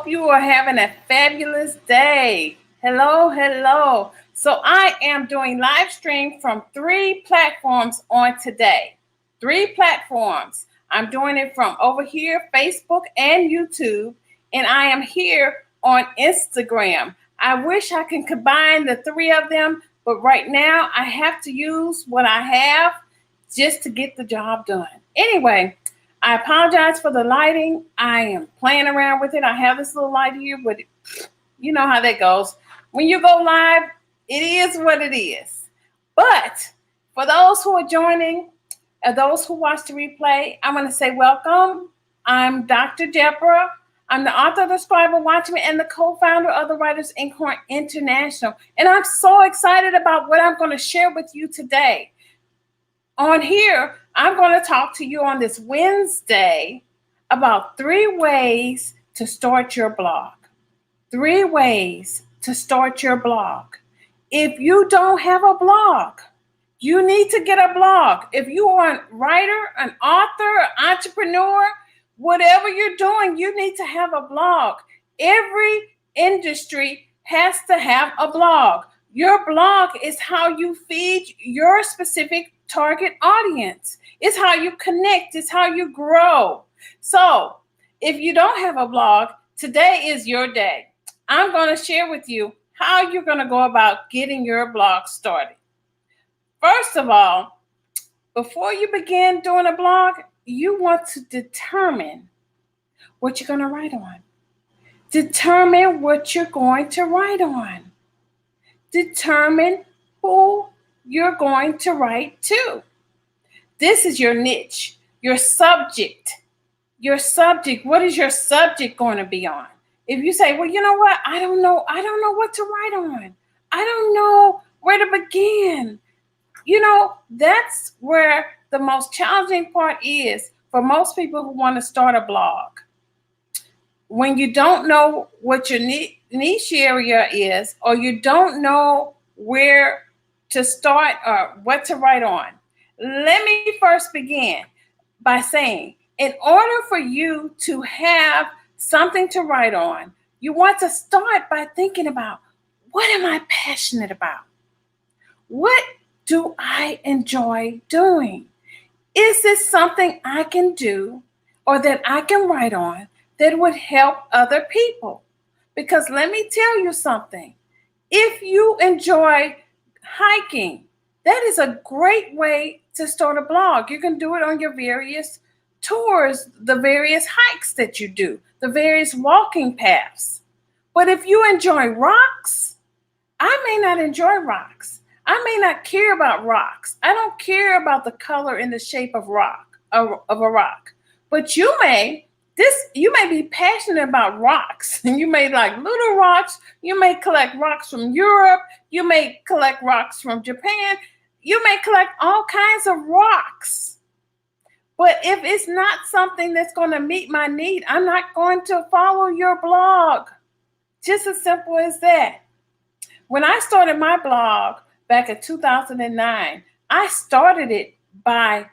you are having a fabulous day. Hello, hello. So I am doing live stream from three platforms on today. Three platforms. I'm doing it from over here, Facebook and YouTube, and I am here on Instagram. I wish I can combine the three of them, but right now I have to use what I have just to get the job done. Anyway, I apologize for the lighting. I am playing around with it. I have this little light here, but you know how that goes. When you go live, it is what it is. But for those who are joining, and those who watch the replay, I want to say welcome. I'm Dr. Deborah. I'm the author of the Scribe Watchman and the co-founder of the Writers Inkhorn International. And I'm so excited about what I'm going to share with you today. On here, I'm going to talk to you on this Wednesday about 3 ways to start your blog. 3 ways to start your blog. If you don't have a blog, you need to get a blog. If you are a writer, an author, an entrepreneur, whatever you're doing, you need to have a blog. Every industry has to have a blog. Your blog is how you feed your specific target audience. It's how you connect. It's how you grow. So if you don't have a blog, today is your day. I'm going to share with you how you're going to go about getting your blog started. First of all, before you begin doing a blog, you want to determine what you're going to write on. Determine what you're going to write on. Determine who you're going to write to. This is your niche, your subject. Your subject, what is your subject going to be on? If you say, well, you know what? I don't know what to write on. I don't know where to begin. You know, that's where the most challenging part is for most people who want to start a blog. When you don't know what your niche area is, or you don't know where to start or what to write on, let me first begin by saying, in order for you to have something to write on, you want to start by thinking about, what am I passionate about? What do I enjoy doing? Is this something I can do or that I can write on that would help other people? Because let me tell you something. If you enjoy hiking, that is a great way to start a blog. You can do it on your various tours, the various hikes that you do, the various walking paths. But if you enjoy rocks, I may not enjoy rocks. I may not care about rocks. I don't care about the color and the shape of a rock. But you may be passionate about rocks, and you may like little rocks. You may collect rocks from Europe. You may collect rocks from Japan. You may collect all kinds of rocks. But if it's not something that's going to meet my need, I'm not going to follow your blog. Just as simple as that. When I started my blog back in 2009, I started it by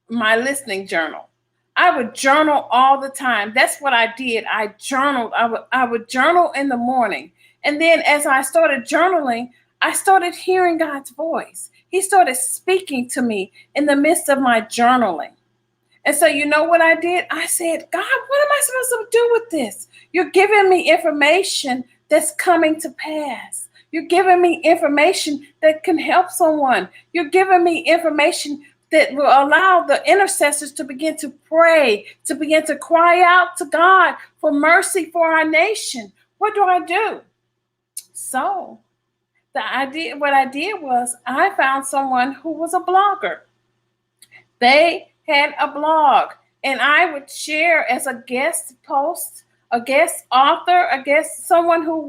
my listening journal. I would journal all the time. That's what I did. I journaled. I would journal in the morning. And then as I started journaling, I started hearing God's voice. He started speaking to me in the midst of my journaling. And so you know what I did? I said, God, what am I supposed to do with this? You're giving me information that's coming to pass. You're giving me information that can help someone. You're giving me information that will allow the intercessors to begin to pray, to begin to cry out to God for mercy for our nation. What do I do? So what I did was I found someone who was a blogger. They had a blog, and I would share as a guest post, a guest author, someone who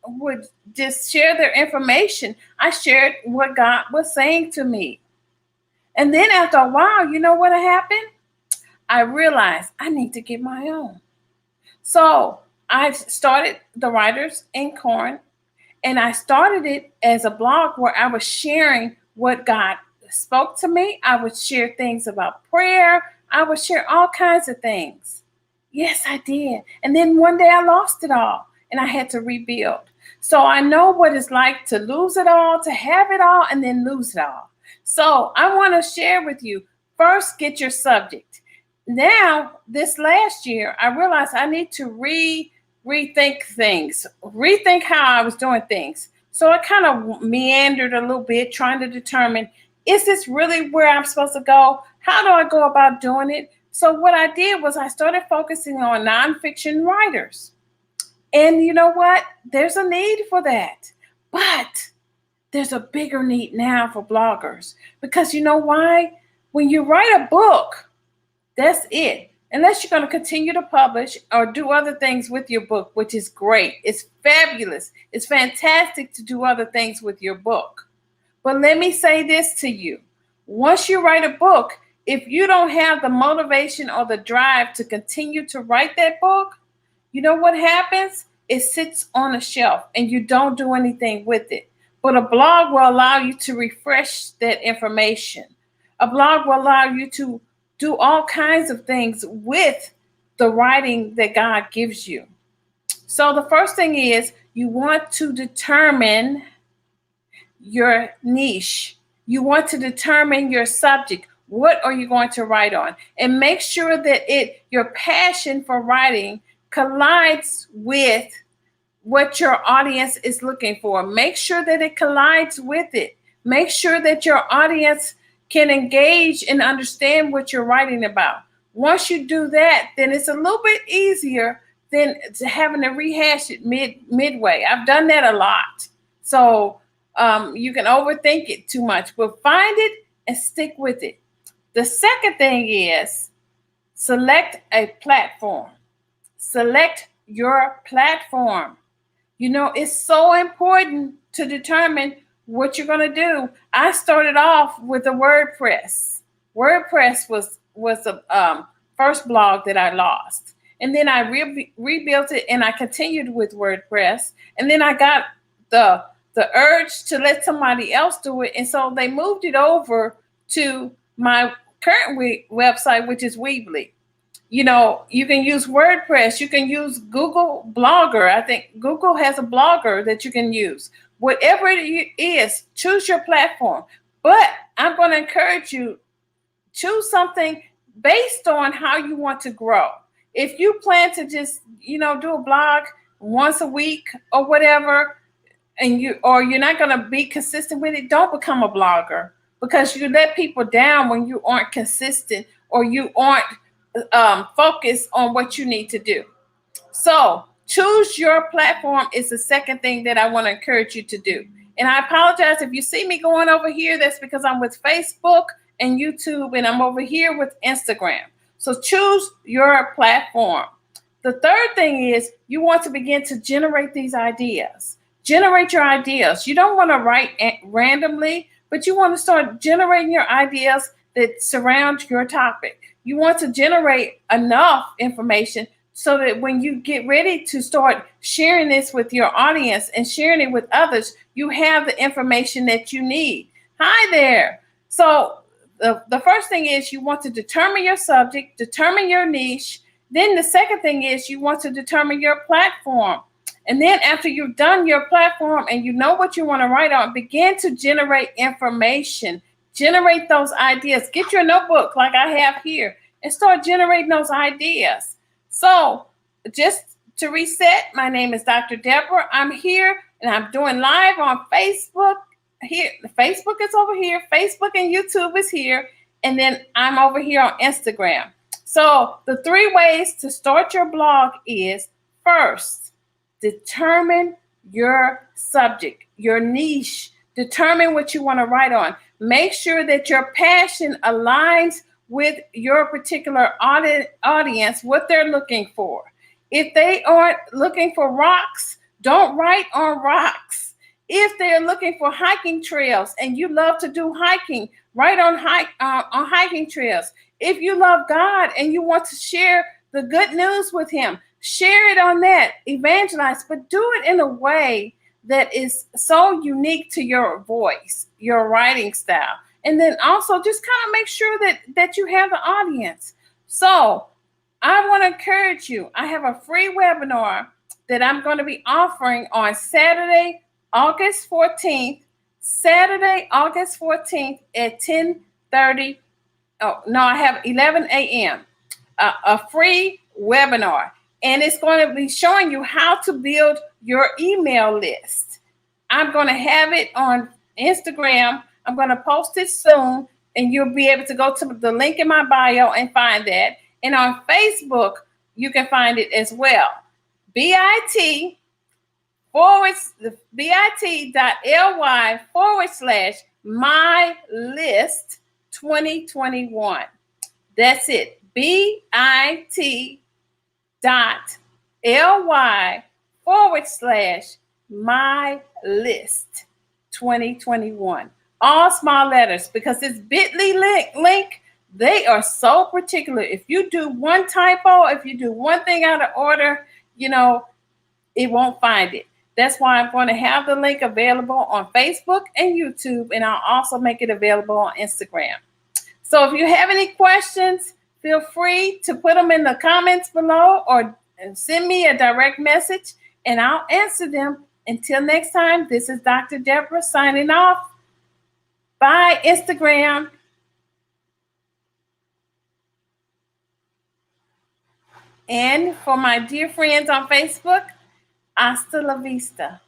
would just share their information. I shared what God was saying to me. And then after a while, you know what happened? I realized I need to get my own. So I started the Writers Inkhorn, and I started it as a blog where I was sharing what God spoke to me. I would share things about prayer. I would share all kinds of things. Yes, I did. And then one day I lost it all and I had to rebuild. So I know what it's like to lose it all, to have it all, and then lose it all. So I want to share with you, first, get your subject. Now, this last year, I realized I need to rethink things, rethink how I was doing things. So I kind of meandered a little bit, trying to determine, is this really where I'm supposed to go? How do I go about doing it? So what I did was I started focusing on nonfiction writers. And you know what? There's a need for that. But there's a bigger need now for bloggers. Because you know why? When you write a book, that's it. Unless you're going to continue to publish or do other things with your book, which is great. It's fabulous. It's fantastic to do other things with your book. But let me say this to you. Once you write a book, if you don't have the motivation or the drive to continue to write that book, you know what happens? It sits on a shelf and you don't do anything with it. But a blog will allow you to refresh that information. A blog will allow you to do all kinds of things with the writing that God gives you. So the first thing is you want to determine your niche. You want to determine your subject. What are you going to write on? And make sure that your passion for writing collides with what your audience is looking for. Make sure that it collides with it. Make sure that your audience can engage and understand what you're writing about. Once you do that, then it's a little bit easier than having to rehash it midway. I've done that a lot. So you can overthink it too much, but find it and stick with it. The second thing is select a platform. Select your platform. You know, it's so important to determine what you're going to do. I started off with a WordPress. WordPress was the first blog that I lost. And then I rebuilt it and I continued with WordPress. And then I got the urge to let somebody else do it. And so they moved it over to my current website, which is Weebly. You know, you can use WordPress. You can use Google Blogger. I think Google has a blogger that you can use. Whatever it is, choose your platform. But I'm going to encourage you, choose something based on how you want to grow. If you plan to just, do a blog once a week or whatever, and you're not going to be consistent with it, don't become a blogger, because you let people down when you aren't consistent or you aren't focused on what you need to do. So choose your platform is the second thing that I want to encourage you to do. And I apologize if you see me going over here, that's because I'm with Facebook and YouTube, and I'm over here with Instagram. So choose your platform. The third thing is you want to begin to generate these ideas. Generate your ideas. You don't want to write randomly, but you want to start generating your ideas that surround your topic. You want to generate enough information so that when you get ready to start sharing this with your audience and sharing it with others, you have the information that you need. Hi there. So the first thing is you want to determine your subject, determine your niche. Then the second thing is you want to determine your platform. And then after you've done your platform and you know what you want to write on, begin to generate information. Generate those ideas. Get your notebook like I have here and start generating those ideas. So just to reset, my name is Dr. Deborah. I'm here and I'm doing live on Facebook. Here, Facebook is over here. Facebook and YouTube is here. And then I'm over here on Instagram. So the 3 ways to start your blog is, first, determine your subject, your niche. Determine what you want to write on. Make sure that your passion aligns with your particular audience, what they're looking for. If they aren't looking for rocks, don't write on rocks. If they're looking for hiking trails and you love to do hiking, write on hiking trails. If you love God and you want to share the good news with him, share it on that, evangelize, but do it in a way that is so unique to your voice, your writing style. And then also just kind of make sure that you have the audience. So I want to encourage you. I have a free webinar that I'm going to be offering on Saturday, August 14th. Saturday, August 14th at 10:30. Oh, no, I have 11 a.m. A free webinar. And it's going to be showing you how to build your email list. I'm going to have it on Instagram. I'm going to post it soon, and you'll be able to go to the link in my bio and find that. And on Facebook, you can find it as well. bit.ly /my list 2021. That's it. bit.ly /my list 2021. All small letters, because this bit.ly link, they are so particular. If you do one typo, if you do one thing out of order, it won't find it. That's why I'm going to have the link available on Facebook and YouTube, and I'll also make it available on Instagram. So if you have any questions, feel free to put them in the comments below or send me a direct message, and I'll answer them. Until next time, this is Dr. Deborah signing off. Bye, Instagram. And for my dear friends on Facebook, hasta la vista.